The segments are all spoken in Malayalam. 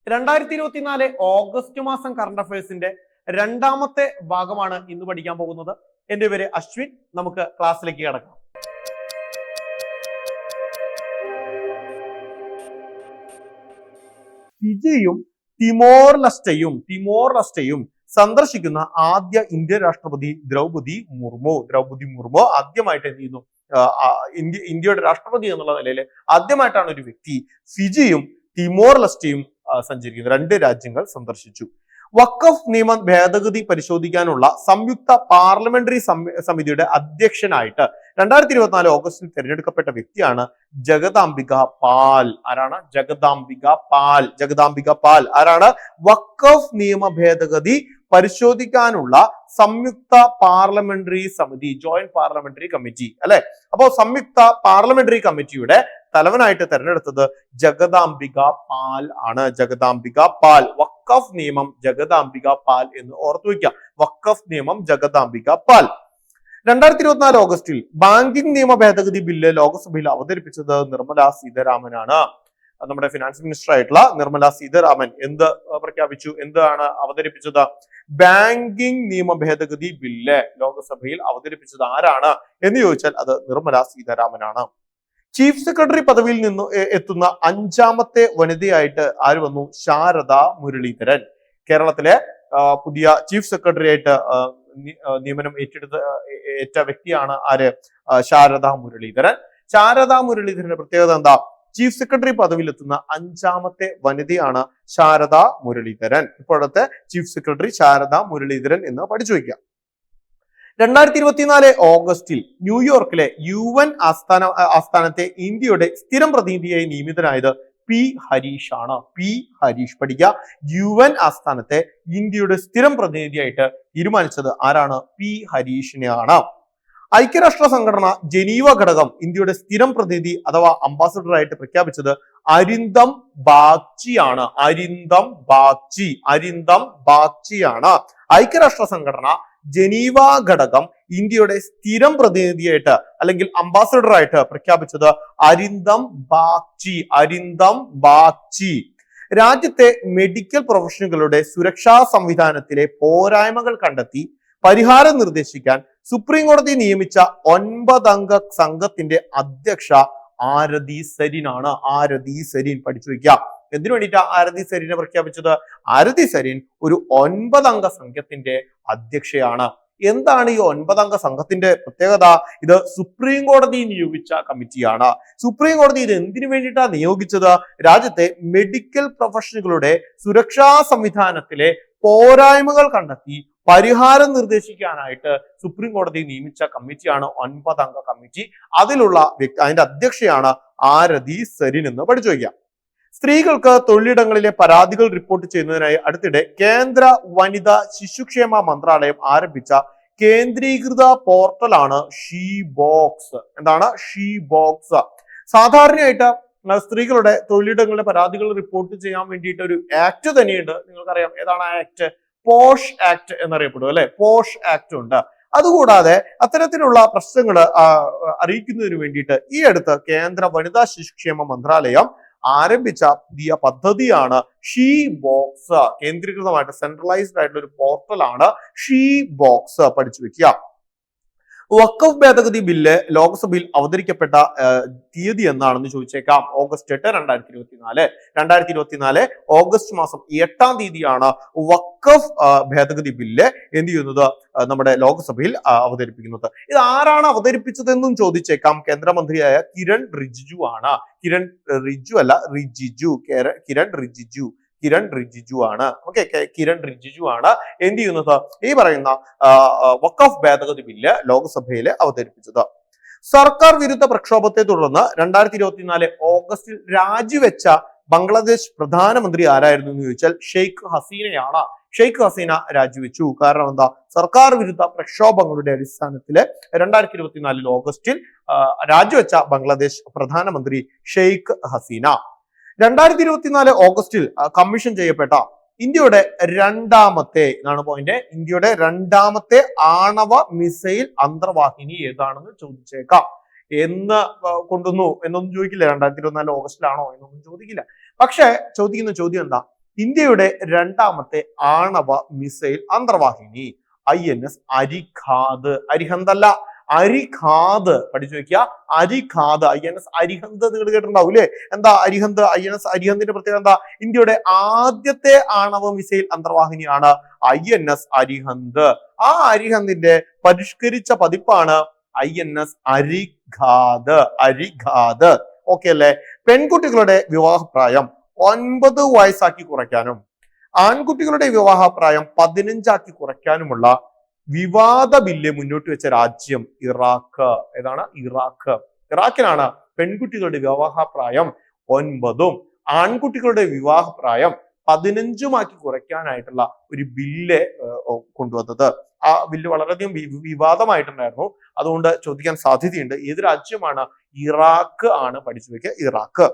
2024 ഓഗസ്റ്റ് മാസം കറണ്ട് അഫയേഴ്സിന്റെ രണ്ടാമത്തെ ഭാഗമാണ് ഇന്ന് പഠിക്കാൻ പോകുന്നത്. എന്റെ പേര് അശ്വിൻ. നമുക്ക് ക്ലാസ്സിലേക്ക് കടക്കാം. ഫിജിയും തിമോർ ലെസ്റ്റയും സന്ദർശിക്കുന്ന ആദ്യ ഇന്ത്യൻ രാഷ്ട്രപതി ദ്രൗപദി മുർമു ആദ്യമായിട്ട് എന്ത് ചെയ്യുന്നു? ഇന്ത്യയുടെ രാഷ്ട്രപതി എന്നുള്ള നിലയിൽ ആദ്യമായിട്ടാണ് ഒരു വ്യക്തി ഫിജിയും തിമോർ ലെസ്റ്റയും സഞ്ചരിക്കുന്നത്. രണ്ട് രാജ്യങ്ങൾ സന്ദർശിച്ചു. വഖഫ് നിയമ ഭേദഗതി പരിശോധിക്കാനുള്ള സംയുക്ത പാർലമെന്ററി സമിതിയുടെ അധ്യക്ഷനായിട്ട് 2024 ഓഗസ്റ്റിൽ തിരഞ്ഞെടുക്കപ്പെട്ട വ്യക്തിയാണ് ജഗദാംബിക പാൽ. ആരാണ്? ജഗദാംബിക പാൽ ആരാണ്? വഖഫ് നിയമ ഭേദഗതി പരിശോധിക്കാനുള്ള സംയുക്ത പാർലമെന്ററി സമിതി, ജോയിന്റ് പാർലമെന്ററി കമ്മിറ്റി അല്ലെ. അപ്പോ സംയുക്ത പാർലമെന്ററി കമ്മിറ്റിയുടെ തലവനായിട്ട് തെരഞ്ഞെടുത്തത് ജഗദാംബിക പാൽ ആണ്. ജഗദാംബിക പാൽ. വഖഫ് നിയമം ജഗദാംബിക പാൽ എന്ന് ഓർത്തു വയ്ക്കുക. വഖഫ് നിയമം ജഗദാംബിക പാൽ. 2024 ഓഗസ്റ്റിൽ ബാങ്കിംഗ് നിയമ ഭേദഗതി ബില്ല് ലോക്സഭയിൽ അവതരിപ്പിച്ചത് നിർമ്മല സീതാരാമനാണ്. നമ്മുടെ ഫിനാൻസ് മിനിസ്റ്റർ ആയിട്ടുള്ള നിർമ്മല സീതാരാമൻ എന്ത് പ്രഖ്യാപിച്ചു? എന്താണ് അവതരിപ്പിച്ചത്? ബാങ്കിംഗ് നിയമ ഭേദഗതി ബില്ല് ലോക്സഭയിൽ അവതരിപ്പിച്ചത് ആരാണ് എന്ന് ചോദിച്ചാൽ അത് നിർമ്മല സീതാരാമനാണ്. ചീഫ് സെക്രട്ടറി പദവിയിൽ നിന്ന് എത്തുന്ന 5ാമത്തെ വനിതയായിട്ട് ആര് വന്നു? ശാരദ മുരളീധരൻ. കേരളത്തിലെ പുതിയ ചീഫ് സെക്രട്ടറി ആയിട്ട് നിയമനം ഏറ്റ വ്യക്തിയാണ് ആര്? ശാരദ മുരളീധരൻ. ശാരദ മുരളീധരന്റെ പ്രത്യേകത എന്താ? ചീഫ് സെക്രട്ടറി പദവിയിൽ എത്തുന്ന 5ാമത്തെ വനിതയാണ് ശാരദ മുരളീധരൻ. ഇപ്പോഴത്തെ ചീഫ് സെക്രട്ടറി ശാരദ മുരളീധരൻ എന്ന് പഠിച്ചു വയ്ക്കുക. 2024 ഓഗസ്റ്റിൽ ന്യൂയോർക്കിലെ UN ആസ്ഥാനത്തെ ഇന്ത്യയുടെ സ്ഥിരം പ്രതിനിധിയായി നിയമിതനായത് പി ഹരീഷ് ആണ്. പി ഹരീഷ് പഠിക്കുക. UN ആസ്ഥാനത്തെ ഇന്ത്യയുടെ സ്ഥിരം പ്രതിനിധിയായിട്ട് തീരുമാനിച്ചത് ആരാണ്? പി ഹരീഷിനെയാണ്. ഐക്യരാഷ്ട്ര സംഘടന ജനീവ ഘടകം ഇന്ത്യയുടെ സ്ഥിരം പ്രതിനിധി അഥവാ അംബാസഡർ ആയിട്ട് പ്രഖ്യാപിച്ചത് അരിന്ദം ബാഗ്ചിയാണ്. അരിന്ദം ബാഗ്ചിയാണ്. ഐക്യരാഷ്ട്ര സംഘടന ജനീവ ഘടകം ഇന്ത്യയുടെ സ്ഥിരം പ്രതിനിധിയായിട്ട് അല്ലെങ്കിൽ അംബാസഡർ ആയിട്ട് പ്രഖ്യാപിച്ചത് അരിന്ദം ബാഗ്ചി. രാജ്യത്തെ മെഡിക്കൽ പ്രൊഫഷണലുകളുടെ സുരക്ഷാ സംവിധാനത്തിലെ പോരായ്മകൾ കണ്ടെത്തി പരിഹാരം നിർദ്ദേശിക്കാൻ സുപ്രീം കോടതി നിയമിച്ച 9 അംഗ സംഘത്തിന്റെ അധ്യക്ഷ ആരതി സരീനാണ്. ആരതി സരീൻ പഠിച്ചു വയ്ക്കുക. എന്തിനു വേണ്ടിയിട്ടാ ആരതി സരീനെ പ്രഖ്യാപിച്ചത്? ആരതി സരീൻ ഒരു 9 അംഗ സംഘത്തിന്റെ അധ്യക്ഷയാണ്. എന്താണ് ഈ 9 അംഗ സംഘത്തിന്റെ പ്രത്യേകത? ഇത് സുപ്രീം കോടതി നിയോഗിച്ച കമ്മിറ്റിയാണ്. സുപ്രീം കോടതി ഇത് എന്തിനു വേണ്ടിയിട്ടാണ് നിയോഗിച്ചത്? രാജ്യത്തെ മെഡിക്കൽ പ്രൊഫഷണലുകളുടെ സുരക്ഷാ സംവിധാനത്തിലെ പോരായ്മകൾ കണ്ടെത്തി പരിഹാരം നിർദ്ദേശിക്കാനായിട്ട് സുപ്രീം കോടതി നിയമിച്ച കമ്മിറ്റിയാണ് 9 അംഗ കമ്മിറ്റി. അതിന്റെ അധ്യക്ഷയാണ് ആരതി സരീൻ എന്ന് പഠിച്ചു വയ്ക്കുക. സ്ത്രീകൾക്ക് തൊഴിലിടങ്ങളിലെ പരാതികൾ റിപ്പോർട്ട് ചെയ്യുന്നതിനായി അടുത്തിടെ കേന്ദ്ര വനിതാ ശിശുക്ഷേമ മന്ത്രാലയം ആരംഭിച്ച കേന്ദ്രീകൃത പോർട്ടലാണ് ഷീ ബോക്സ്. എന്താണ് ഷീ ബോക്സ്? സാധാരണയായിട്ട് സ്ത്രീകളുടെ തൊഴിലിടങ്ങളിലെ പരാതികൾ റിപ്പോർട്ട് ചെയ്യാൻ വേണ്ടിയിട്ട് ഒരു ആക്ട് തന്നെയുണ്ട്. നിങ്ങൾക്കറിയാം ഏതാണ് ആ ആക്ട്? പോഷ് ആക്ട് എന്നറിയപ്പെടും അല്ലെ. പോഷ് ആക്ട് ഉണ്ട്. അതുകൂടാതെ അത്തരത്തിലുള്ള പ്രശ്നങ്ങൾ അറിയിക്കുന്നതിന് വേണ്ടിയിട്ട് ഈ അടുത്ത് കേന്ദ്ര വനിതാ ശിശുക്ഷേമ മന്ത്രാലയം ആരംഭിച്ച പുതിയ പദ്ധതിയാണ് ഷീ ബോക്സ്. കേന്ദ്രീകൃതമായിട്ട് സെൻട്രലൈസ്ഡ് ആയിട്ടുള്ള ഒരു പോർട്ടലാണ് ഷീ ബോക്സ്. പഠിച്ചു വെക്കുക. വഖഫ് ഭേദഗതി ബില്ല് ലോക്സഭയിൽ അവതരിക്കപ്പെട്ട തീയതി എന്നാണെന്ന് ചോദിച്ചേക്കാം. ഓഗസ്റ്റ് 8, 2024 ഓഗസ്റ്റ് മാസം 8-ാം തീയതിയാണ് വഖഫ് ഭേദഗതി ബില്ല് എന്ത് ചെയ്യുന്നത്? നമ്മുടെ ലോക്സഭയിൽ അവതരിപ്പിക്കുന്നത്. ഇത് ആരാണ് അവതരിപ്പിച്ചതെന്നും ചോദിച്ചേക്കാം. കേന്ദ്രമന്ത്രിയായ കിരൺ റിജിജു ആണ്. കിരൺ റിജിജു ആണ്. ഓക്കെ, കിരൺ റിജിജു ആണ് എന്ത് ചെയ്യുന്നത്? ഈ പറയുന്ന വഖഫ് ഭേദഗതി ബില്ല് ലോക്സഭയിൽ അവതരിപ്പിച്ചത്. സർക്കാർ വിരുദ്ധ പ്രക്ഷോഭത്തെ തുടർന്ന് 2024 ഓഗസ്റ്റിൽ രാജിവെച്ച ബംഗ്ലാദേശ് പ്രധാനമന്ത്രി ആരായിരുന്നു എന്ന് ചോദിച്ചാൽ ഷെയ്ഖ് ഹസീനയാണ്. ഷെയ്ഖ് ഹസീന രാജിവെച്ചു. കാരണം എന്താ? സർക്കാർ വിരുദ്ധ പ്രക്ഷോഭങ്ങളുടെ അടിസ്ഥാനത്തിൽ 2024 ഓഗസ്റ്റിൽ രാജിവെച്ച ബംഗ്ലാദേശ് പ്രധാനമന്ത്രി ഷെയ്ഖ് ഹസീന. 2024 ഓഗസ്റ്റിൽ കമ്മീഷൻ ചെയ്യപ്പെട്ട ഇന്ത്യയുടെ രണ്ടാമത്തെ ആണവ മിസൈൽ അന്തർവാഹിനി ഏതാണെന്ന് ചോദിച്ചേക്കാം. എന്ന് കൊണ്ടുവന്നു എന്നൊന്നും ചോദിക്കില്ല. 2024 ഓഗസ്റ്റിലാണോ എന്നൊന്നും ചോദിക്കില്ല. പക്ഷെ ചോദിക്കുന്ന ചോദ്യം എന്താ? ഇന്ത്യയുടെ രണ്ടാമത്തെ ആണവ മിസൈൽ അന്തർവാഹിനി INS അരിഖാദ്. അരിഹന്തല്ല, അരിഖാദ്. പഠിച്ചു വെക്കുക. അരിഖാദ്. INS അരിഹന്ത് നിങ്ങൾ കേട്ടിട്ടുണ്ടാവും അല്ലെ? എന്താ അരിഹന്ത്? INS അരിഹന്തിന്റെ പ്രത്യേകത എന്താ? ഇന്ത്യയുടെ ആദ്യത്തെ ആണവ മിസൈൽ അന്തർവാഹിനിയാണ് INS അരിഹന്ത്. ആ അരിഹന്തിന്റെ പരിഷ്കരിച്ച പതിപ്പാണ് INS അരിഖാദ്. അരിഖാദ്. ഓക്കെ അല്ലേ? പെൺകുട്ടികളുടെ വിവാഹപ്രായം 9 വയസ്സാക്കി കുറയ്ക്കാനും ആൺകുട്ടികളുടെ വിവാഹപ്രായം 15 ആക്കി കുറയ്ക്കാനുമുള്ള വിവാദ ബില്ല് മുന്നോട്ട് വെച്ച രാജ്യം ഇറാഖ്. ഏതാണ്? ഇറാഖ്. ഇറാഖിലാണ് പെൺകുട്ടികളുടെ വിവാഹപ്രായം 9 ആൺകുട്ടികളുടെ വിവാഹപ്രായം 15 കുറയ്ക്കാനായിട്ടുള്ള ഒരു ബില്ല് കൊണ്ടുവന്നത്. ആ ബില്ല് വളരെയധികം വിവാദമായിട്ടുണ്ടായിരുന്നു. അതുകൊണ്ട് ചോദിക്കാൻ സാധ്യതയുണ്ട്. ഏത് രാജ്യമാണ്? ഇറാഖ് ആണ്. പഠിച്ചു വെക്കുക. ഇറാഖ്.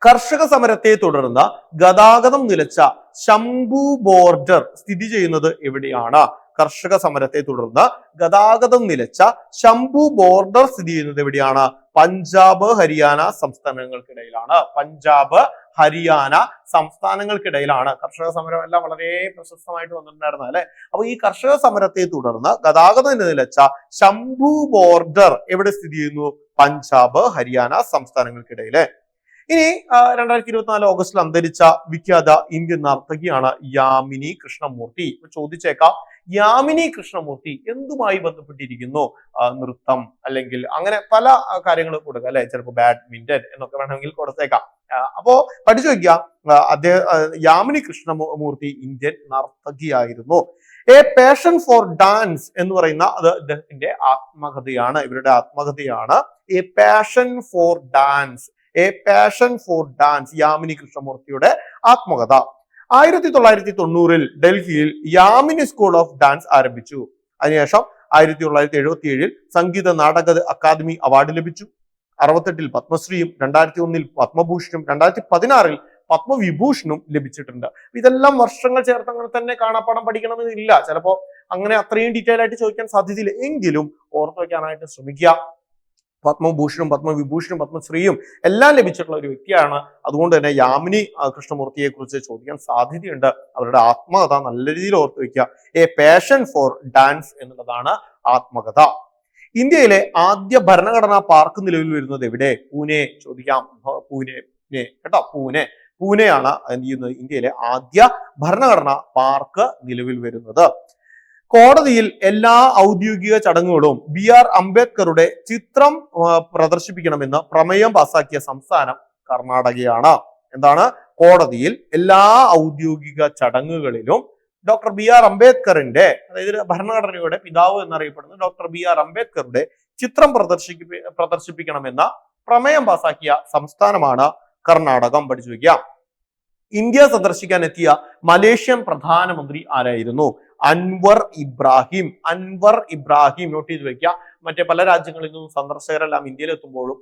കർഷക സമരത്തെ തുടർന്ന് ഗതാഗതം നിലച്ച ശംഭു ബോർഡർ സ്ഥിതി ചെയ്യുന്നത് എവിടെയാണ്? കർഷക സമരത്തെ തുടർന്ന് ഗതാഗതം നിലച്ച ശംഭു ബോർഡർ സ്ഥിതി ചെയ്യുന്നത് എവിടെയാണ്? പഞ്ചാബ് ഹരിയാന സംസ്ഥാനങ്ങൾക്കിടയിലാണ്. പഞ്ചാബ് ഹരിയാന സംസ്ഥാനങ്ങൾക്കിടയിലാണ്. കർഷക സമരം എല്ലാം വളരെ പ്രശസ്തമായിട്ട് വന്നിട്ടുണ്ടായിരുന്നു അല്ലെ? അപ്പൊ ഈ കർഷക സമരത്തെ തുടർന്ന് ഗതാഗതം നിലച്ച ശംഭു ബോർഡർ എവിടെ സ്ഥിതി ചെയ്യുന്നു? പഞ്ചാബ് ഹരിയാന സംസ്ഥാനങ്ങൾക്കിടയില്. ഇനി 2024 ഓഗസ്റ്റിൽ അന്തരിച്ച വിഖ്യാത ഇന്ത്യൻ നർത്തകിയാണ് യാമിനി കൃഷ്ണമൂർത്തി. ചോദിച്ചേക്കാം, യാമിനി കൃഷ്ണമൂർത്തി എന്തുമായി ബന്ധപ്പെട്ടിരിക്കുന്നു? നൃത്തം അല്ലെങ്കിൽ അങ്ങനെ പല കാര്യങ്ങൾ കൊടുക്കുക അല്ലെ? ചിലപ്പോൾ ബാഡ്മിന്റൺ എന്നൊക്കെ വേണമെങ്കിൽ കൊടുത്തേക്കാം. അപ്പോ പഠിച്ചു വയ്ക്കുക. യാമിനി കൃഷ്ണമൂർത്തി ഇന്ത്യൻ നർത്തകിയായിരുന്നു. എ പാഷൻ ഫോർ ഡാൻസ് എന്ന് പറയുന്ന അത് അദ്ദേഹത്തിന്റെ ആത്മകഥയാണ്. ഇവരുടെ ആത്മകഥയാണ് a passion for dance. A passion for dance. Yamini കൃഷ്ണമൂർത്തിയുടെ ആത്മകഥ. 1990 ഡൽഹിയിൽ യാമിനി സ്കൂൾ ഓഫ് ഡാൻസ് ആരംഭിച്ചു. അതിനുശേഷം 1977 സംഗീത നാടക അക്കാദമി അവാർഡ് ലഭിച്ചു. 68 പത്മശ്രീയും 2001 പത്മഭൂഷണും 2016 പത്മവിഭൂഷണും ലഭിച്ചിട്ടുണ്ട്. ഇതെല്ലാം വർഷങ്ങൾ ചേർത്ത് അങ്ങനെ തന്നെ കാണാപ്പാടം പഠിക്കണമെന്നില്ല. ചിലപ്പോ അങ്ങനെ അത്രയും ഡീറ്റെയിൽ ആയിട്ട് ചോദിക്കാൻ സാധ്യതയില്ല. എങ്കിലും ഓർത്തു വെക്കാനായിട്ട് ശ്രമിക്കുക. പത്മഭൂഷണും പത്മവിഭൂഷണും പത്മശ്രീയും എല്ലാം ലഭിച്ചിട്ടുള്ള ഒരു വ്യക്തിയാണ്. അതുകൊണ്ട് തന്നെ യാമിനി കൃഷ്ണമൂർത്തിയെ കുറിച്ച് ചോദിക്കാൻ സാധ്യതയുണ്ട്. അവരുടെ ആത്മകഥ നല്ല രീതിയിൽ ഓർത്തു വെക്കുക. എ പാഷൻ ഫോർ ഡാൻസ് എന്നുള്ളതാണ് ആത്മകഥ. ഇന്ത്യയിലെ ആദ്യ ഭരണഘടനാ പാർക്ക് നിലവിൽ വരുന്നത് എവിടെ? പൂനെ. ചോദിക്കാം. പൂനെ കേട്ടോ. പൂനെയാണ് എന്ത് ചെയ്യുന്നത്? ഇന്ത്യയിലെ ആദ്യ ഭരണഘടനാ പാർക്ക് നിലവിൽ വരുന്നത്. കോടതിയിൽ എല്ലാ ഔദ്യോഗിക ചടങ്ങുകളും BR അംബേദ്കറുടെ ചിത്രം പ്രദർശിപ്പിക്കണമെന്ന് പ്രമേയം പാസാക്കിയ സംസ്ഥാനം കർണാടകയാണ്. എന്താണ്? കോടതിയിൽ എല്ലാ ഔദ്യോഗിക ചടങ്ങുകളിലും ഡോക്ടർ BR അംബേദ്കറിന്റെ, അതായത് ഭരണഘടനയുടെ പിതാവ് എന്നറിയപ്പെടുന്ന ഡോക്ടർ BR അംബേദ്കറുടെ ചിത്രം പ്രദർശിപ്പിക്കണമെന്ന പ്രമേയം പാസാക്കിയ സംസ്ഥാനമാണ് കർണാടകം. പഠിച്ചു വയ്ക്കുക. ഇന്ത്യ സന്ദർശിക്കാൻ എത്തിയ മലേഷ്യൻ പ്രധാനമന്ത്രി ആരായിരുന്നു? അൻവർ ഇബ്രാഹിം. അൻവർ ഇബ്രാഹിം. നോട്ട് ചെയ്ത് വെക്കുക. മറ്റേ പല രാജ്യങ്ങളിൽ നിന്നും സന്ദർശകരെല്ലാം ഇന്ത്യയിൽ എത്തുമ്പോഴും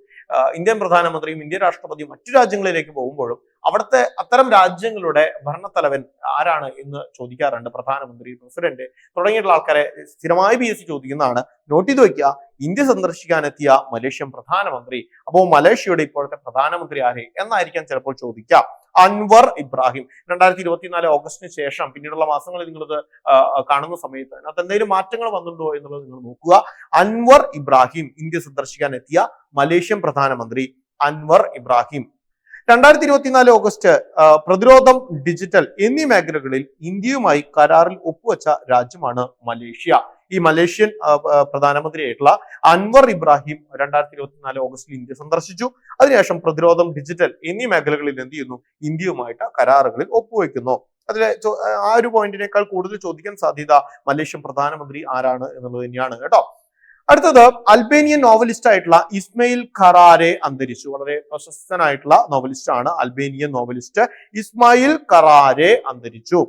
ഇന്ത്യൻ പ്രധാനമന്ത്രിയും ഇന്ത്യൻ രാഷ്ട്രപതിയും മറ്റു രാജ്യങ്ങളിലേക്ക് പോകുമ്പോഴും അവിടുത്തെ അത്തരം രാജ്യങ്ങളുടെ ഭരണത്തലവൻ ആരാണ് എന്ന് ചോദിക്കാറുണ്ട്. പ്രധാനമന്ത്രി, പ്രസിഡന്റ് തുടങ്ങിയിട്ടുള്ള ആൾക്കാരെ സ്ഥിരമായി PSC ചോദിക്കുന്നതാണ്. നോട്ട് ചെയ്ത് വെക്കുക. ഇന്ത്യ സന്ദർശിക്കാനെത്തിയ മലേഷ്യൻ പ്രധാനമന്ത്രി. അപ്പോൾ മലേഷ്യയുടെ ഇപ്പോഴത്തെ പ്രധാനമന്ത്രി ആര് എന്നായിരിക്കാം ചിലപ്പോൾ ചോദിക്കാം. അൻവർ ഇബ്രാഹിം. 2024 ഓഗസ്റ്റിന് ശേഷം പിന്നീടുള്ള മാസങ്ങളിൽ നിങ്ങളിത് കാണുന്ന സമയത്ത് അതിനകത്ത് എന്തെങ്കിലും മാറ്റങ്ങൾ വന്നിട്ടുണ്ടോ എന്നുള്ളത് നിങ്ങൾ നോക്കുക. അൻവർ ഇബ്രാഹിം ഇന്ത്യ സന്ദർശിക്കാൻ എത്തിയ മലേഷ്യൻ പ്രധാനമന്ത്രി അൻവർ ഇബ്രാഹിം. 2024 ഓഗസ്റ്റ് പ്രതിരോധം, ഡിജിറ്റൽ എന്നീ മേഖലകളിൽ ഇന്ത്യയുമായി കരാറിൽ ഒപ്പുവെച്ച രാജ്യമാണ് മലേഷ്യ. ഈ മലേഷ്യൻ പ്രധാനമന്ത്രിയായിട്ടുള്ള അൻവർ ഇബ്രാഹിം 2024 ഓഗസ്റ്റിൽ ഇന്ത്യ സന്ദർശിച്ചു. അതിനുശേഷം പ്രതിരോധം, ഡിജിറ്റൽ എന്നീ മേഖലകളിൽ എന്ത് ചെയ്യുന്നു? ഇന്ത്യയുമായിട്ട് കരാറുകളിൽ ഒപ്പുവെക്കുന്നു. അതിലെ ആ ഒരു പോയിന്റിനേക്കാൾ കൂടുതൽ ചോദിക്കാൻ സാധ്യത മലേഷ്യൻ പ്രധാനമന്ത്രി ആരാണ് എന്നുള്ളത് തന്നെയാണ് കേട്ടോ. അടുത്തത് അൽബേനിയൻ നോവലിസ്റ്റ് ആയിട്ടുള്ള ഇസ്മയിൽ ഖറാരെ അന്തരിച്ചു. വളരെ പ്രശസ്തനായിട്ടുള്ള നോവലിസ്റ്റ് ആണ് അൽബേനിയൻ നോവലിസ്റ്റ് ഇസ്മായിൽ ഖറാരെ അന്തരിച്ചു.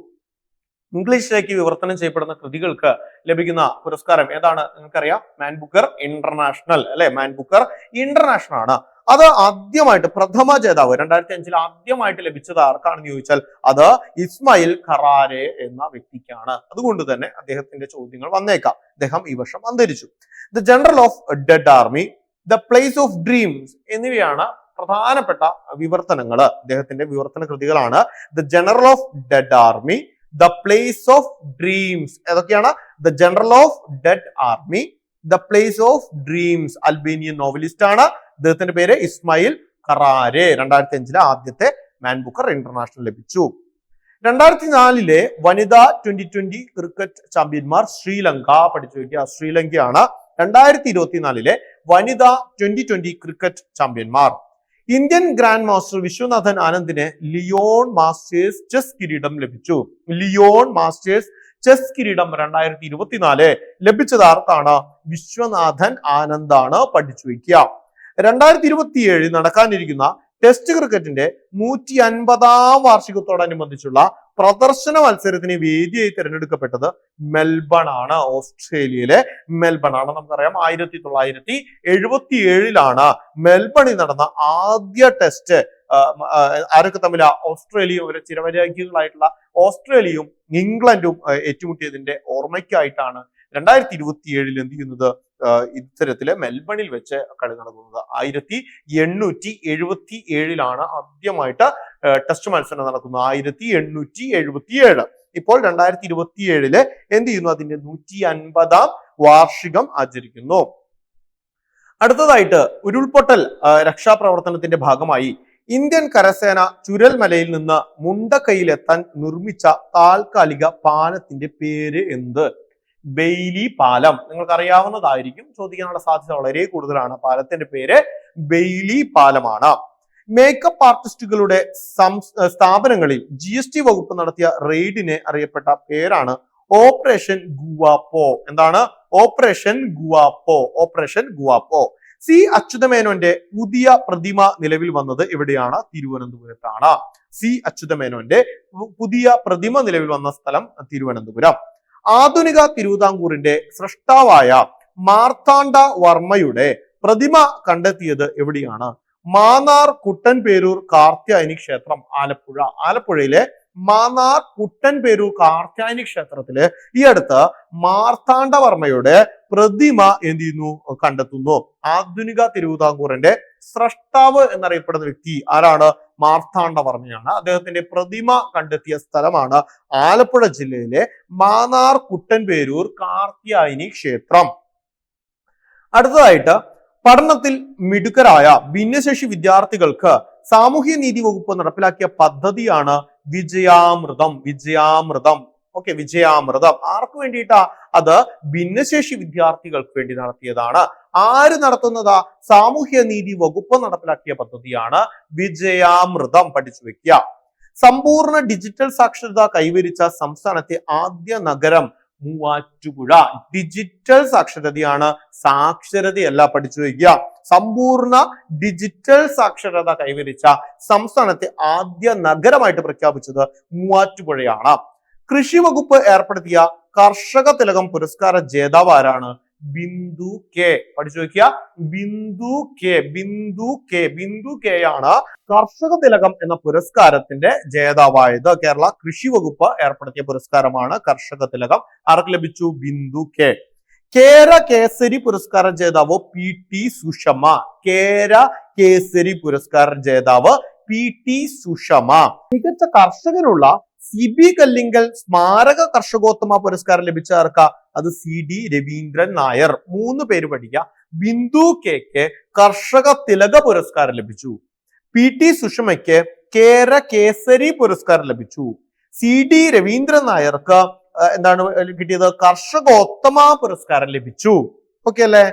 ഇംഗ്ലീഷിലേക്ക് വിവർത്തനം ചെയ്യപ്പെടുന്ന കൃതികൾക്ക് ലഭിക്കുന്ന പുരസ്കാരം ഏതാണ്? നിങ്ങൾക്കറിയാം, മാൻ ബുക്കർ ഇന്റർനാഷണൽ അല്ലെ? മാൻ ബുക്കർ ഇന്റർനാഷണൽ ആണ്. അത് ആദ്യമായിട്ട് പ്രഥമ ജേതാവ് 2005 ആദ്യമായിട്ട് ലഭിച്ചത് ആർക്കാണെന്ന് ചോദിച്ചാൽ അത് ഇസ്മായിൽ ഖറാരെ എന്ന വ്യക്തിക്കാണ്. അതുകൊണ്ട് തന്നെ അദ്ദേഹത്തിന്റെ ചോദ്യങ്ങൾ വന്നേക്കാം. അദ്ദേഹം ഈ വർഷം അന്തരിച്ചു. The general of dead army, the place of dreams എന്നിവയാണ് പ്രധാനപ്പെട്ട വിവർത്തനങ്ങൾ, അദ്ദേഹത്തിന്റെ വിവർത്തന കൃതികളാണ് the general of dead army, the place of dreams. ഏതൊക്കെയാണ്? The general of dead army, the place of dreams. Albanian novelist ആണ്. അദ്ദേഹത്തിന്റെ പേര് ഇസ്മായിൽ കറാരെ. 2005 ആദ്യത്തെ മാൻ ബുക്കർ ഇന്റർനാഷണൽ ലഭിച്ചു. 2004 വനിതാ 2020 ക്രിക്കറ്റ് ചാമ്പ്യന്മാർ ശ്രീലങ്ക. പഠിച്ചു വയ്ക്കുക, ശ്രീലങ്കയാണ് 2024 വനിതാ 2020 ക്രിക്കറ്റ് ചാമ്പ്യന്മാർ. ഇന്ത്യൻ ഗ്രാൻഡ് മാസ്റ്റർ വിശ്വനാഥൻ ആനന്ദിന് ലിയോൺ മാസ്റ്റേഴ്സ് ചെസ് കിരീടം ലഭിച്ചു. ലിയോൺ മാസ്റ്റേഴ്സ് ചെസ് കിരീടം 2024 ലഭിച്ചത് ആർക്കാണ്? വിശ്വനാഥൻ ആനന്ദാണ്. പഠിച്ചു വയ്ക്കുക. 2027 നടക്കാനിരിക്കുന്ന ടെസ്റ്റ് ക്രിക്കറ്റിന്റെ 150ാം വാർഷികത്തോടനുബന്ധിച്ചുള്ള പ്രദർശന മത്സരത്തിന് വേദിയായി തിരഞ്ഞെടുക്കപ്പെട്ടത് മെൽബൺ ആണ്. ഓസ്ട്രേലിയയിലെ മെൽബൺ ആണ്. നമുക്കറിയാം 1977 മെൽബണിൽ നടന്ന ആദ്യ ടെസ്റ്റ് ആരൊക്കെ തമ്മിൽ? ഓസ്ട്രേലിയയും അവരെ ചിരപരാജികളായിട്ടുള്ള ഓസ്ട്രേലിയയും ഇംഗ്ലണ്ടും ഏറ്റുമുട്ടിയതിന്റെ ഓർമ്മയ്ക്കായിട്ടാണ് 2027 എന്ത് ചെയ്യുന്നത്? ഇത്തരത്തില് മെൽബണിൽ വെച്ച് കളി നടക്കുന്നത്. 1877 ആദ്യമായിട്ട് ടെസ്റ്റ് മത്സരം നടക്കുന്നത്. 1877. ഇപ്പോൾ 2027 എന്ത് ചെയ്യുന്നു? അതിന്റെ 150ാം വാർഷികം ആചരിക്കുന്നു. അടുത്തതായിട്ട് ഉരുൾപൊട്ടൽ രക്ഷാപ്രവർത്തനത്തിന്റെ ഭാഗമായി ഇന്ത്യൻ കരസേന ചുരൽമലയിൽ നിന്ന് മുണ്ടക്കൈയിലെത്താൻ നിർമ്മിച്ച താൽക്കാലിക പാലത്തിന്റെ പേര് എന്ത്? ബെയ്ലി പാലം. നിങ്ങൾക്ക് അറിയാവുന്നതായിരിക്കും, ചോദിക്കാനുള്ള സാധ്യത വളരെ കൂടുതലാണ്. പാലത്തിന്റെ പേര് ബെയ്ലി പാലമാണ്. മേക്കപ്പ് ആർട്ടിസ്റ്റുകളുടെ സ്ഥാപനങ്ങളിൽ GST വകുപ്പ് നടത്തിയ റെയ്ഡിനെ അറിയപ്പെട്ട പേരാണ് ഓപ്പറേഷൻ ഗുവാപ്പോ. എന്താണ്? ഓപ്പറേഷൻ ഗുവാപ്പോ. ഓപ്പറേഷൻ ഗുവാപ്പോ. സി അച്യുതമേനോന്റെ പുതിയ പ്രതിമ നിലവിൽ വന്നത് എവിടെയാണ്? തിരുവനന്തപുരത്താണ്. സി അച്യുതമേനോന്റെ പുതിയ പ്രതിമ നിലവിൽ വന്ന സ്ഥലം തിരുവനന്തപുരം. ആധുനിക തിരുവിതാംകൂറിന്റെ സൃഷ്ടാവായ മാർത്താണ്ഡ വർമ്മയുടെ പ്രതിമ കണ്ടെത്തിയത് എവിടെയാണ്? മാന്നാർ കുട്ടൻപേരൂർ കാർത്യായനി ക്ഷേത്രം, ആലപ്പുഴ. ആലപ്പുഴയിലെ മാന്നാർ കുട്ടൻപേരൂർ കാർത്യായനി ക്ഷേത്രത്തില് ഈ അടുത്ത് മാർത്താണ്ഡവർമ്മയുടെ പ്രതിമ എന്ത് ചെയ്യുന്നു? കണ്ടെത്തുന്നു. ആധുനിക തിരുവിതാംകൂറിന്റെ സ്രഷ്ടാവ് എന്നറിയപ്പെടുന്ന വ്യക്തി ആരാണ്? മാർത്താണ്ഡവർമ്മയാണ്. അദ്ദേഹത്തിന്റെ പ്രതിമ കണ്ടെത്തിയ സ്ഥലമാണ് ആലപ്പുഴ ജില്ലയിലെ മാന്നാർ കുട്ടൻപേരൂർ കാർത്യായനി ക്ഷേത്രം. അടുത്തതായിട്ട് പഠനത്തിൽ മിടുക്കരായ ഭിന്നശേഷി വിദ്യാർത്ഥികൾക്ക് സാമൂഹ്യ നീതി വകുപ്പ് നടപ്പിലാക്കിയ പദ്ധതിയാണ് വിജയാമൃതം. വിജയാമൃതം. ഓക്കെ, വിജയാമൃതം ആർക്ക് വേണ്ടിയിട്ടാ? അത് ഭിന്നശേഷി വിദ്യാർത്ഥികൾക്ക് വേണ്ടി നടത്തിയതാണ്. ആര് നടത്തുന്നതാ? സാമൂഹ്യ നീതി വകുപ്പ് നടപ്പിലാക്കിയ പദ്ധതിയാണ് വിജയാമൃതം. പഠിച്ചു വെക്കുക. സമ്പൂർണ്ണ ഡിജിറ്റൽ സാക്ഷരത കൈവരിച്ച സംസ്ഥാനത്തെ ആദ്യ നഗരം മൂവാറ്റുപുഴ. ഡിജിറ്റൽ സാക്ഷരതയാണ്, സാക്ഷരതയല്ല. പഠിച്ചു വയ്ക്കുക. സമ്പൂർണ്ണ ഡിജിറ്റൽ സാക്ഷരത കൈവരിച്ച സംസ്ഥാനത്തെ ആദ്യ നഗരമായിട്ട് പ്രഖ്യാപിച്ചത് മൂവാറ്റുപുഴയാണ്. കൃഷി വകുപ്പ് ഏർപ്പെടുത്തിയ കർഷക തിലകം പുരസ്കാര ജേതാവ് ആരാണ്? ബിന്ദു കെ. പഠിച്ചു വെക്കുക. Bindu K. Bindu K. Bindu K ആണ് കർഷക തിലകം എന്ന പുരസ്കാരത്തിന്റെ ജേതാവായത്. കേരള കൃഷി വകുപ്പ് ഏർപ്പെടുത്തിയ പുരസ്കാരമാണ് കർഷക തിലകം. ആർക്ക് ലഭിച്ചു? ബിന്ദു കെ. കേര കേസരി പുരസ്കാര ജേതാവ് PT സുഷമ. കേര കേസരി പുരസ്കാര ജേതാവ് PT സുഷമ. മികച്ച കർഷകനുള്ള CB കല്ലിങ്കൽ സ്മാരക കർഷകോത്തമ പുരസ്കാരം ലഭിച്ച ആർക്കാ? അത് CD രവീന്ദ്രൻ നായർ. 3 പേര് പഠിക്കുക. ബിന്ദു കെക്ക് കർഷക തിലക പുരസ്കാരം ലഭിച്ചു. PT സുഷമയ്ക്ക് കേര കേസരി പുരസ്കാരം ലഭിച്ചു. CD രവീന്ദ്രൻ നായർക്ക് എന്താണ് കിട്ടിയത്? കർഷകോത്തമ പുരസ്കാരം ലഭിച്ചു. ഓക്കെ അല്ലേ?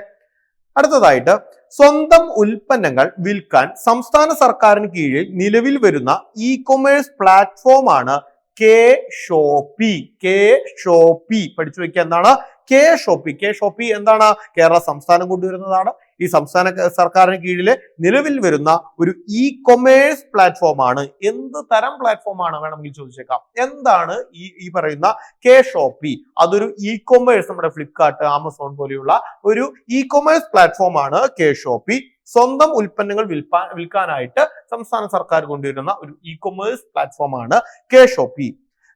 അടുത്തതായിട്ട് സ്വന്തം ഉൽപ്പന്നങ്ങൾ വിൽക്കാൻ സംസ്ഥാന സർക്കാരിന് കീഴിൽ നിലവിൽ വരുന്ന ഇ-കൊമേഴ്സ് പ്ലാറ്റ്ഫോമാണ് കെ ഷോപ്പി. K Shopee. പഠിച്ചു വെക്കുക. എന്താണ് കെ ഷോപ്പി? കെ ഷോപ്പി എന്താണ്? കേരള സംസ്ഥാനം കൊണ്ടുവരുന്നതാണ്. ഈ സംസ്ഥാന സർക്കാരിന് കീഴിൽ നിലവിൽ വരുന്ന ഒരു ഇ-കൊമേഴ്സ് പ്ലാറ്റ്ഫോമാണ്. എന്ത് തരം പ്ലാറ്റ്ഫോമാണ് വേണമെങ്കിൽ ചോദിച്ചേക്കാം. എന്താണ് ഈ പറയുന്ന കെ ഷോപ്പി? അതൊരു ഇ-കൊമേഴ്സ്, നമ്മുടെ ഫ്ലിപ്കാർട്ട്, ആമസോൺ പോലെയുള്ള ഒരു ഇ-കൊമേഴ്സ് പ്ലാറ്റ്ഫോമാണ് കെ ഷോപ്പി. സ്വന്തം ഉൽപ്പന്നങ്ങൾ വിൽക്കാനായിട്ട് സംസ്ഥാന സർക്കാർ കൊണ്ടുവരുന്ന ഒരു ഇ-കൊമേഴ്സ് പ്ലാറ്റ്ഫോമാണ് കെ ഷോപ്പി.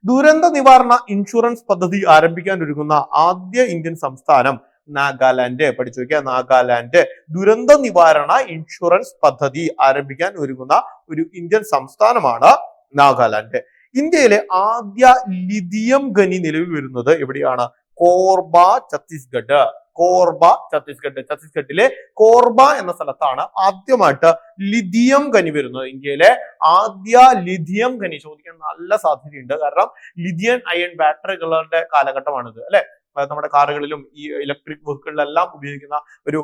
ദുരന്ത നിവാരണ ഇൻഷുറൻസ് പദ്ധതി ആരംഭിക്കാൻ ഒരുങ്ങുന്ന ആദ്യ ഇന്ത്യൻ സംസ്ഥാനം നാഗാലാൻഡ്. പഠിച്ചു വയ്ക്കുക, നാഗാലാൻഡ്. ദുരന്ത നിവാരണ ഇൻഷുറൻസ് പദ്ധതി ആരംഭിക്കാൻ ഒരുങ്ങുന്ന ഒരു ഇന്ത്യൻ സംസ്ഥാനമാണ് നാഗാലാൻഡ്. ഇന്ത്യയിലെ ആദ്യ ലിഥിയം ഖനി നിലവിൽ വരുന്നത് എവിടെയാണ്? കോർബ, ഛത്തീസ്ഗഡ്. കോർബ, ഛത്തീസ്ഗഡ്. ഛത്തീസ്ഗഡിലെ കോർബ എന്ന സ്ഥലത്താണ് ആദ്യമായിട്ട് ലിഥിയം ഖനി വരുന്നത്. ഇന്ത്യയിലെ ആദ്യ ലിഥിയം ഖനി ചോദിക്കാൻ നല്ല സാധ്യതയുണ്ട്. കാരണം ലിഥിയം അയൺ ബാറ്ററികളുടെ കാലഘട്ടമാണിത്, അല്ലെ? നമ്മുടെ കാറുകളിലും ഈ ഇലക്ട്രിക് വെഹിക്കിളിലെല്ലാം ഉപയോഗിക്കുന്ന ഒരു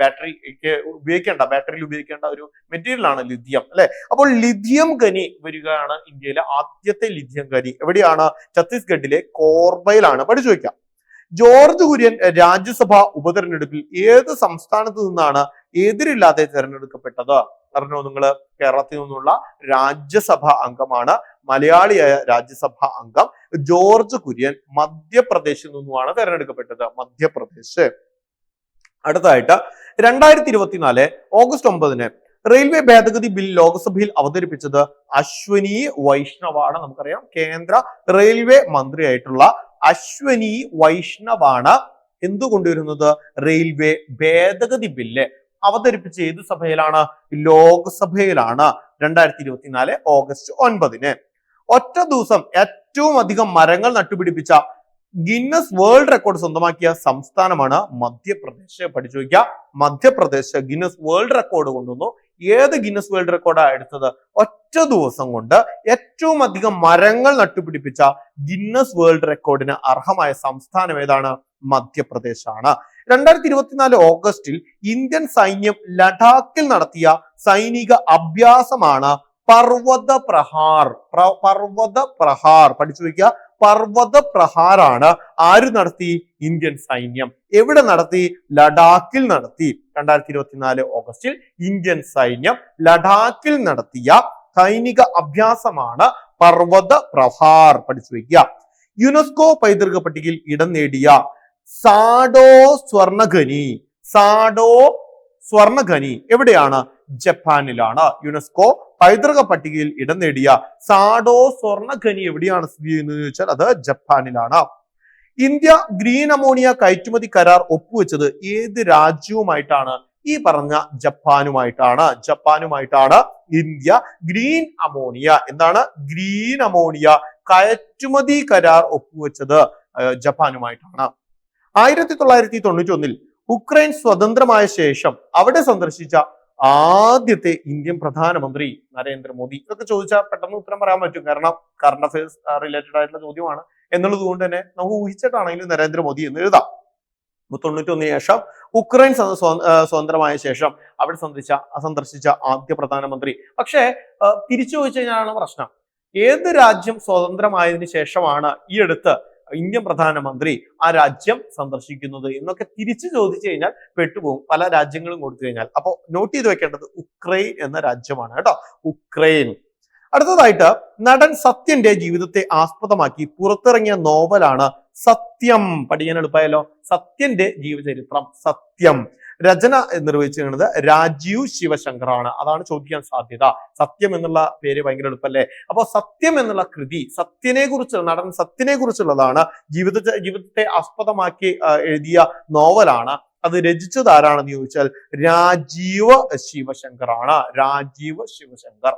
ബാറ്ററിയിൽ ഉപയോഗിക്കേണ്ട ഒരു മെറ്റീരിയൽ ആണ് ലിഥിയം, അല്ലെ? അപ്പോൾ ലിഥിയം ഖനി വരികയാണ്. ഇന്ത്യയിലെ ആദ്യത്തെ ലിഥിയം ഖനി എവിടെയാണ്? ഛത്തീസ്ഗഡിലെ കോർബയിലാണ്. പഠിച്ചു വയ്ക്കാം. ജോർജ് കുര്യൻ രാജ്യസഭാ ഉപതെരഞ്ഞെടുപ്പിൽ ഏത് സംസ്ഥാനത്ത് നിന്നാണ് എതിരില്ലാതെ തെരഞ്ഞെടുക്കപ്പെട്ടത്? അറിഞ്ഞോ നിങ്ങൾ? കേരളത്തിൽ നിന്നുള്ള രാജ്യസഭാ അംഗമാണ്, മലയാളിയായ രാജ്യസഭാ അംഗം ജോർജ് കുര്യൻ മധ്യപ്രദേശിൽ നിന്നുമാണ് തെരഞ്ഞെടുക്കപ്പെട്ടത്. മധ്യപ്രദേശ്. അടുത്തതായിട്ട് 2024 ഓഗസ്റ്റ് 9 റെയിൽവേ ഭേദഗതി ബിൽ ലോക്സഭയിൽ അവതരിപ്പിച്ചത് അശ്വനി വൈഷ്ണവാണ്. നമുക്കറിയാം, കേന്ദ്ര റെയിൽവേ മന്ത്രിയായിട്ടുള്ള അശ്വനി വൈഷ്ണവാണ് എന്തു കൊണ്ടുവരുന്നത്? റെയിൽവേ ഭേദഗതി ബില്ല് അവതരിപ്പിച്ച ഏത് സഭയിലാണ്? ലോക്സഭയിലാണ്. 2024 ഓഗസ്റ്റ് 9. ഒറ്റ ദിവസം ഏറ്റവും അധികം മരങ്ങൾ നട്ടുപിടിപ്പിച്ച ഗിന്നസ് വേൾഡ് റെക്കോർഡ് സ്വന്തമാക്കിയ സംസ്ഥാനമാണ് മധ്യപ്രദേശ്. പഠിച്ചു വയ്ക്കുക, മധ്യപ്രദേശ് ഗിന്നസ് വേൾഡ് റെക്കോർഡ് കൊണ്ടുവന്നു. ഏത് ഗിന്നസ് വേൾഡ് റെക്കോർഡാണ് എടുത്തത്? ഒറ്റ ദിവസം കൊണ്ട് ഏറ്റവും അധികം മരങ്ങൾ നട്ടുപിടിപ്പിച്ച ഗിന്നസ് വേൾഡ് റെക്കോർഡിന് അർഹമായ സംസ്ഥാനം ഏതാണ്? മധ്യപ്രദേശാണ്. 2024 ഓഗസ്റ്റിൽ ഇന്ത്യൻ സൈന്യം ലഡാക്കിൽ നടത്തിയ സൈനിക അഭ്യാസമാണ് പർവ്വത പ്രഹാർ. പർവ്വത പ്രഹാർ പഠിച്ചു വയ്ക്കുക. പർവ്വത പ്രഹാറാണ് ആര് നടത്തി? ഇന്ത്യൻ സൈന്യം. എവിടെ നടത്തി? ലഡാക്കിൽ നടത്തി. 2024 ഓഗസ്റ്റിൽ ഇന്ത്യൻ സൈന്യം ലഡാക്കിൽ നടത്തിയ സൈനിക അഭ്യാസമാണ് പർവ്വത പ്രഹാർ. പഠിച്ചു വയ്ക്കുക. യുനെസ്കോ പൈതൃക പട്ടികയിൽ ഇടം നേടിയ സാഡോ സ്വർണഖനി. സാഡോ സ്വർണഖനി എവിടെയാണ്? ജപ്പാനിലാണ്. യുനെസ്കോ പൈതൃക പട്ടികയിൽ ഇടം നേടിയ സാഡോ സ്വർണഖനി എവിടെയാണ് സ്ഥിതി ചെയ്യുന്നത് ചോദിച്ചാൽ അത് ജപ്പാനിലാണ്. ഇന്ത്യ ഗ്രീൻ അമോണിയ കയറ്റുമതി കരാർ ഒപ്പുവെച്ചത് ഏത് രാജ്യവുമായിട്ടാണ്? ഈ പറഞ്ഞ ജപ്പാനുമായിട്ടാണ്. ജപ്പാനുമായിട്ടാണ് India green ammonia green ammonia കയറ്റുമതി കരാർ ഒപ്പുവെച്ചത് ജപ്പാനുമായിട്ടാണ്. 1991 ഉക്രൈൻ സ്വതന്ത്രമായ ശേഷം അവിടെ സന്ദർശിച്ച ആദ്യത്തെ ഇന്ത്യൻ പ്രധാനമന്ത്രി നരേന്ദ്രമോദി. ഇതൊക്കെ ചോദിച്ചാൽ പെട്ടെന്ന് ഉത്തരം പറയാൻ പറ്റും, കാരണം കറണ്ട് അഫയേഴ്സ് റിലേറ്റഡ് ആയിട്ടുള്ള ചോദ്യമാണ് എന്നുള്ളത് കൊണ്ട് തന്നെ നമുക്ക് ഊഹിച്ചിട്ടാണെങ്കിലും നരേന്ദ്രമോദി എന്ന് എഴുതാം. 91 ശേഷം ഉക്രൈൻ സ്വതന്ത്രമായ ശേഷം അവിടെ സന്ദർശിച്ച ആദ്യ പ്രധാനമന്ത്രി. പക്ഷേ തിരിച്ചു ചോദിച്ചു കഴിഞ്ഞാലാണ് പ്രശ്നം. ഏത് രാജ്യം സ്വതന്ത്രമായതിനു ശേഷമാണ് ഈ അടുത്ത് ഇന്ത്യൻ പ്രധാനമന്ത്രി ആ രാജ്യം സന്ദർശിക്കുന്നത് എന്നൊക്കെ തിരിച്ചു ചോദിച്ചു കഴിഞ്ഞാൽ പെട്ടുപോകും, പല രാജ്യങ്ങളും കൊടുത്തു കഴിഞ്ഞാൽ. അപ്പൊ നോട്ട് ചെയ്ത് വെക്കേണ്ടത് ഉക്രൈൻ എന്ന രാജ്യമാണ് കേട്ടോ, ഉക്രൈൻ. അടുത്തതായിട്ട് നടൻ സത്യന്റെ ജീവിതത്തെ ആസ്പദമാക്കി പുറത്തിറങ്ങിയ നോവലാണ് സത്യം. പഠിക്കാൻ എളുപ്പമായല്ലോ. സത്യന്റെ ജീവചരിത്രം സത്യം. രചന നിർവഹിച്ചിരുന്നത് രാജീവ് ശിവശങ്കറാണ്. അതാണ് ചോദിക്കാൻ സാധ്യത. സത്യം എന്നുള്ള പേര് ഭയങ്കര എളുപ്പല്ലേ. അപ്പൊ സത്യം എന്നുള്ള കൃതി നടൻ സത്യനെ കുറിച്ചുള്ളതാണ്. ജീവിതത്തെ ആസ്പദമാക്കി എഴുതിയ നോവലാണ്. അത് രചിച്ചത് ആരാണെന്ന് ചോദിച്ചാൽ രാജീവ് ശിവശങ്കറാണ്. രാജീവ് ശിവശങ്കർ.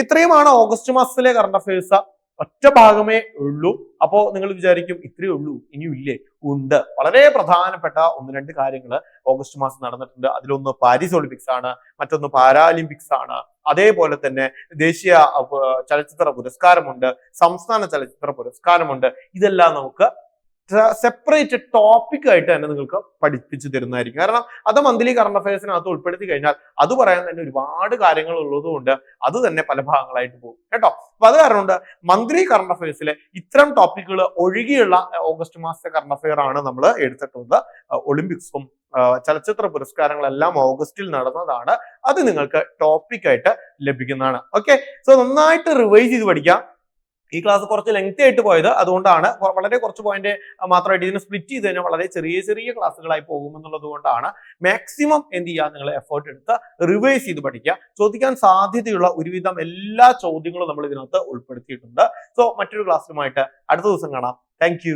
ഇത്രയുമാണ് ഓഗസ്റ്റ് മാസത്തിലെ കറണ്ട് അഫയേഴ്സ്. ഒറ്റ ഭാഗമേ ഉള്ളൂ. അപ്പോ നിങ്ങൾ വിചാരിക്കും ഇത്രയേ ഉള്ളൂ, ഇനിയും ഇല്ലേ? ഉണ്ട്. വളരെ പ്രധാനപ്പെട്ട 1-2 കാര്യങ്ങൾ ഓഗസ്റ്റ് മാസം നടന്നിട്ടുണ്ട്. അതിലൊന്ന് പാരീസ് ഒളിമ്പിക്സ് ആണ്, മറ്റൊന്ന് പാരാലിമ്പിക്സ് ആണ്. അതേപോലെ തന്നെ ദേശീയ ചലച്ചിത്ര പുരസ്കാരമുണ്ട്, സംസ്ഥാന ചലച്ചിത്ര പുരസ്കാരമുണ്ട്. ഇതെല്ലാം നമുക്ക് സെപ്പറേറ്റ് ടോപ്പിക് ആയിട്ട് തന്നെ നിങ്ങൾക്ക് പഠിപ്പിച്ചു തരുന്നതായിരിക്കും. കാരണം അത് മന്ത്ലി കറണ്ട് അഫയേഴ്സിനകത്ത് ഉൾപ്പെടുത്തി കഴിഞ്ഞാൽ അത് പറയാൻ തന്നെ ഒരുപാട് കാര്യങ്ങൾ ഉള്ളത് കൊണ്ട് അത് തന്നെ പല ഭാഗങ്ങളായിട്ട് പോകും കേട്ടോ. അപ്പൊ അത് കാരണം കൊണ്ട് മന്ത്ലി കറണ്ട് അഫയേഴ്സിലെ ഇത്തരം ടോപ്പിക്കുകൾ ഒഴികെയുള്ള ഓഗസ്റ്റ് മാസത്തെ കറണ്ട് അഫയർ ആണ് നമ്മൾ എടുത്തിട്ടുള്ളത്. ഒളിമ്പിക്സും ചലച്ചിത്ര പുരസ്കാരങ്ങളെല്ലാം ഓഗസ്റ്റിൽ നടന്നതാണ്. അത് നിങ്ങൾക്ക് ടോപ്പിക് ആയിട്ട് ലഭിക്കുന്നതാണ്. ഓക്കെ, സോ നന്നായിട്ട് റിവൈസ് ചെയ്ത് പഠിക്കാം. ഈ ക്ലാസ് കുറച്ച് ലെങ്തി ആയിട്ട് പോയത് അതുകൊണ്ടാണ്. വളരെ കുറച്ച് പോയിന്റ് മാത്രമായിട്ട് ഇതിനെ സ്പ്ലിറ്റ് ചെയ്ത് കഴിഞ്ഞാൽ വളരെ ചെറിയ ചെറിയ ക്ലാസ്സുകളായി പോകുമെന്നുള്ളത് കൊണ്ടാണ്. മാക്സിമം എന്ത് ചെയ്യുക, നിങ്ങൾ എഫേർട്ട് എടുത്ത് റിവൈസ് ചെയ്ത് പഠിക്കുക. ചോദിക്കാൻ സാധ്യതയുള്ള ഒരുവിധം എല്ലാ ചോദ്യങ്ങളും നമ്മൾ ഇതിനകത്ത് ഉൾപ്പെടുത്തിയിട്ടുണ്ട്. സോ മറ്റൊരു ക്ലാസ്സുമായിട്ട് അടുത്ത ദിവസം കാണാം. താങ്ക്